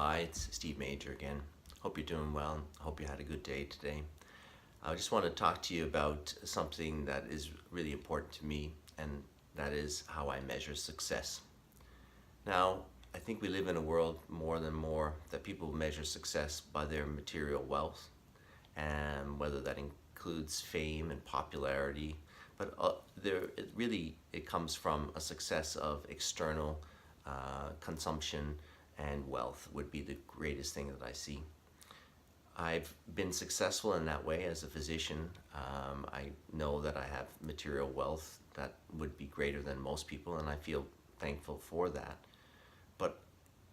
Hi, it's Steve Major again. Hope you're doing well. Hope you had a good day today. I just want to talk to you about something that is really important to me, and that is how I measure success. Now, I think we live in a world more than more that people measure success by their material wealth, and whether that includes fame and popularity, but it comes from a success of external consumption, and wealth would be the greatest thing that I see. I've been successful in that way as a physician. I know that I have material wealth that would be greater than most people, and I feel thankful for that. But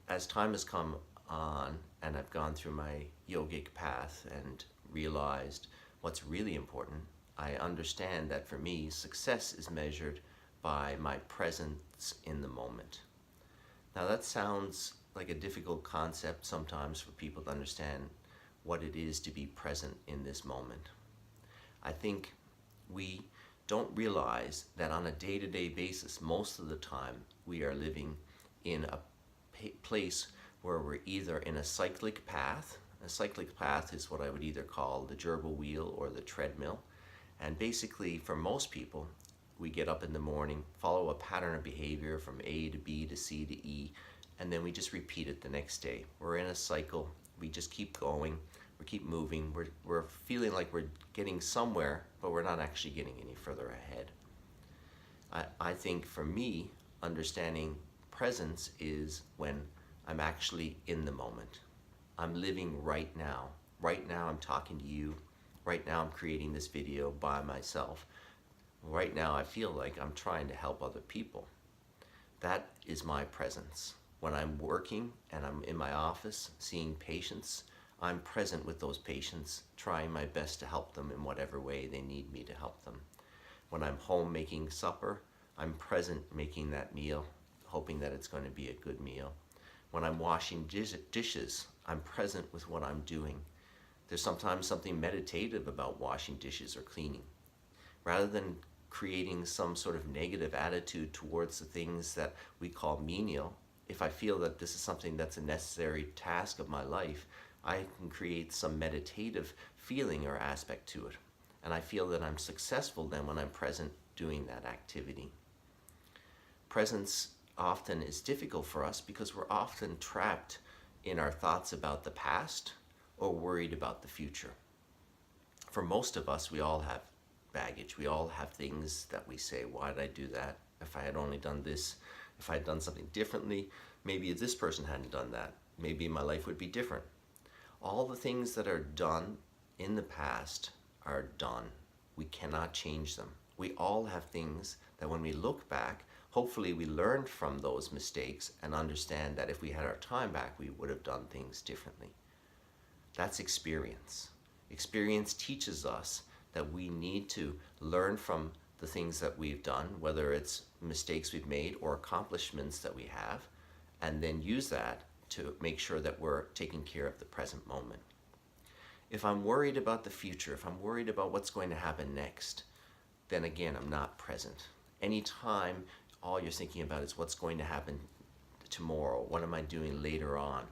as time has come on and I've gone through my yogic path and realized what's really important, I understand that for me, success is measured by my presence in the moment. Now that sounds like a difficult concept sometimes for people to understand what it is to be present in this moment. I think we don't realize that on a day-to-day basis, most of the time, we are living in a place where we're either in a cyclic path. A cyclic path is what I would either call the gerbil wheel or the treadmill. And basically, for most people, we get up in the morning, follow a pattern of behavior from A to B to C to E, and then we just repeat it the next day. We're in a cycle. We just keep going. We keep moving. We're feeling like we're getting somewhere, but we're not actually getting any further ahead. I think for me, understanding presence is when I'm actually in the moment. I'm living right now. Right now I'm talking to you. Right now I'm creating this video by myself. Right now I feel like I'm trying to help other people. That is my presence. When I'm working and I'm in my office seeing patients, I'm present with those patients, trying my best to help them in whatever way they need me to help them. When I'm home making supper, I'm present making that meal, hoping that it's going to be a good meal. When I'm washing dishes, I'm present with what I'm doing. There's sometimes something meditative about washing dishes or cleaning. Rather than creating some sort of negative attitude towards the things that we call menial, if I feel that this is something that's a necessary task of my life, I can create some meditative feeling or aspect to it. And I feel that I'm successful then when I'm present doing that activity. Presence often is difficult for us because we're often trapped in our thoughts about the past or worried about the future. For most of us, we all have baggage. We all have things that we say, why did I do that? If I had only done this, if I had done something differently, maybe if this person hadn't done that, maybe my life would be different. All the things that are done in the past are done. We cannot change them. We all have things that when we look back, hopefully we learned from those mistakes and understand that if we had our time back, we would have done things differently. That's experience. Experience teaches us that we need to learn from the things that we've done, whether it's mistakes we've made or accomplishments that we have, and then use that to make sure that we're taking care of the present moment. If I'm worried about the future, if I'm worried about what's going to happen next, then again, I'm not present. Anytime all you're thinking about is what's going to happen tomorrow, what am I doing later on?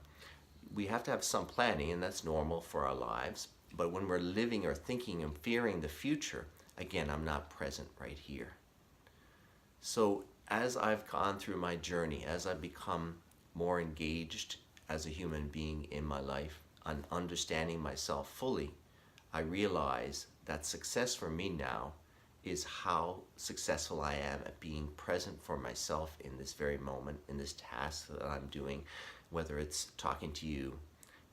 We have to have some planning, and that's normal for our lives. But when we're living or thinking and fearing the future, again, I'm not present right here. So as I've gone through my journey, as I've become more engaged as a human being in my life, and understanding myself fully, I realize that success for me now is how successful I am at being present for myself in this very moment, in this task that I'm doing, whether it's talking to you,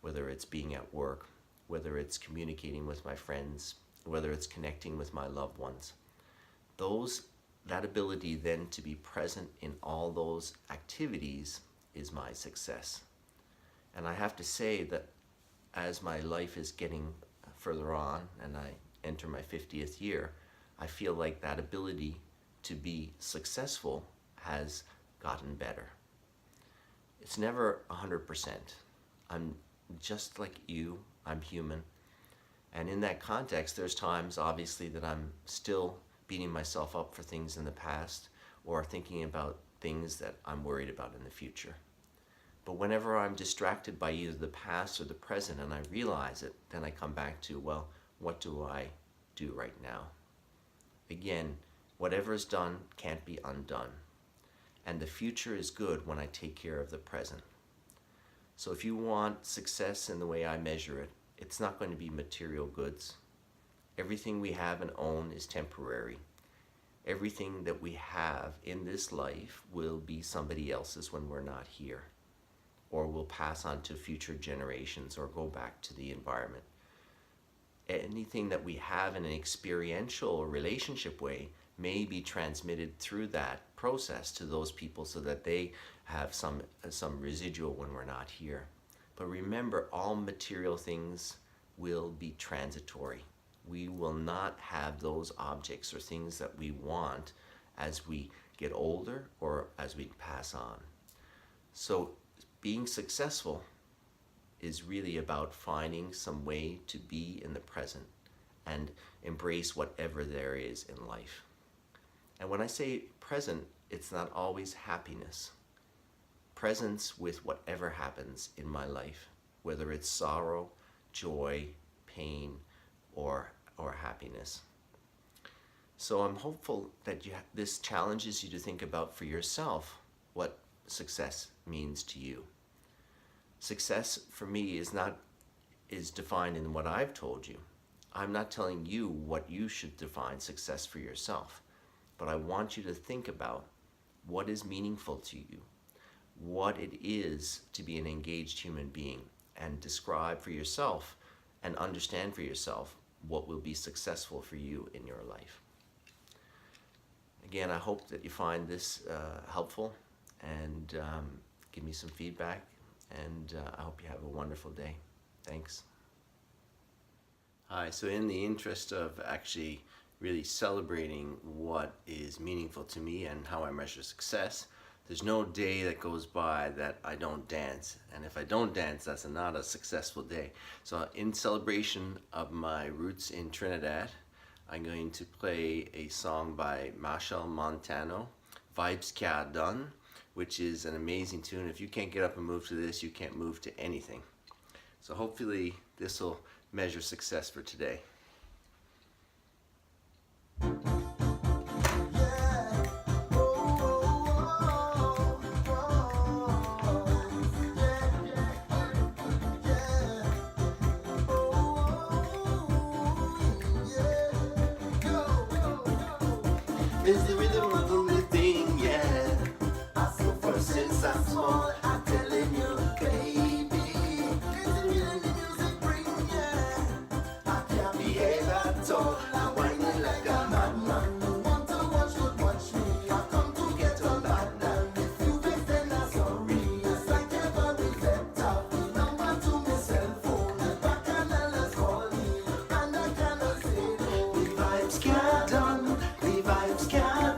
whether it's being at work, whether it's communicating with my friends, whether it's connecting with my loved ones. That ability then to be present in all those activities is my success. And I have to say that as my life is getting further on and I enter my 50th year, I feel like that ability to be successful has gotten better. It's never 100%. I'm just like you, I'm human. And in that context, there's times, obviously, that I'm still beating myself up for things in the past or thinking about things that I'm worried about in the future. But whenever I'm distracted by either the past or the present and I realize it, then I come back to, well, what do I do right now? Again, whatever is done can't be undone. And the future is good when I take care of the present. So if you want success in the way I measure it, it's not going to be material goods. Everything we have and own is temporary. Everything that we have in this life will be somebody else's when we're not here, or will pass on to future generations or go back to the environment. Anything that we have in an experiential relationship way may be transmitted through that process to those people so that they have some residual when we're not here. But remember, all material things will be transitory. We will not have those objects or things that we want as we get older or as we pass on. So being successful is really about finding some way to be in the present and embrace whatever there is in life. And when I say present, it's not always happiness. Presence with whatever happens in my life, whether it's sorrow, joy, pain, or happiness. So I'm hopeful that this challenges you to think about for yourself what success means to you. Success for me is defined in what I've told you. I'm not telling you what you should define success for yourself, but I want you to think about what is meaningful to you, what it is to be an engaged human being, and describe for yourself and understand for yourself what will be successful for you in your life. Again, I hope that you find this helpful, and give me some feedback, and I hope you have a wonderful day. Thanks. Hi, so in the interest of actually really celebrating what is meaningful to me and how I measure success, there's no day that goes by that I don't dance. And if I don't dance, that's not a successful day. So in celebration of my roots in Trinidad, I'm going to play a song by Machel Montano, Vibes Kya Done, which is an amazing tune. If you can't get up and move to this, you can't move to anything. So hopefully this will measure success for today. Is the rhythm of the living, yeah. So first since I'm small, I'm telling you, baby, is the rhythm the music bring, yeah. I can't behave at all, I'm whining like a madman. No want to watch, don't watch me. I come to get on bad man. If you vex, then I'm sorry. It's like every left out the number to my cell phone. The bacchanal call me, and I cannot say no. The vibes can't done, the vibes can't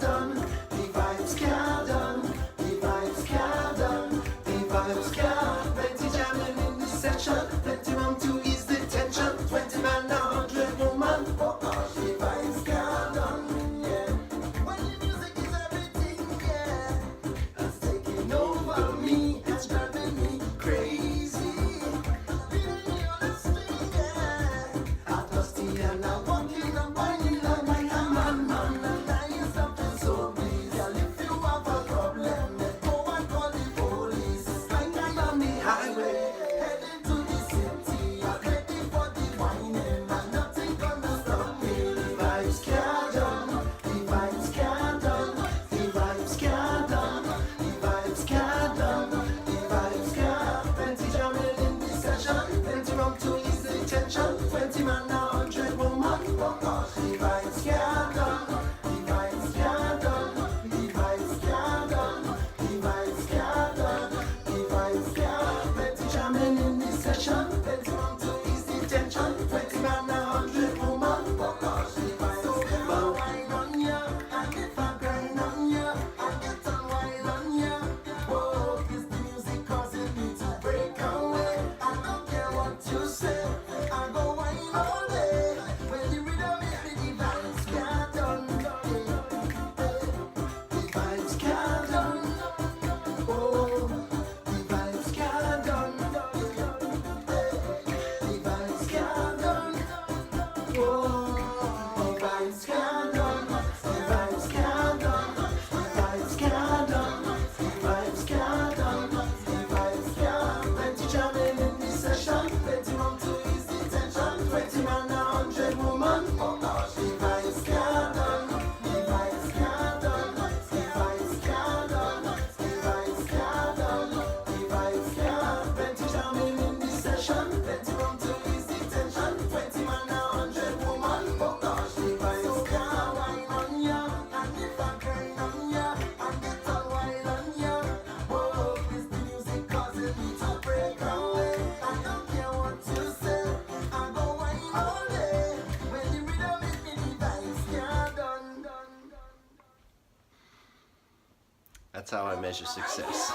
That's how I measure success.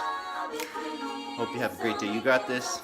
Hope you have a great day. You got this.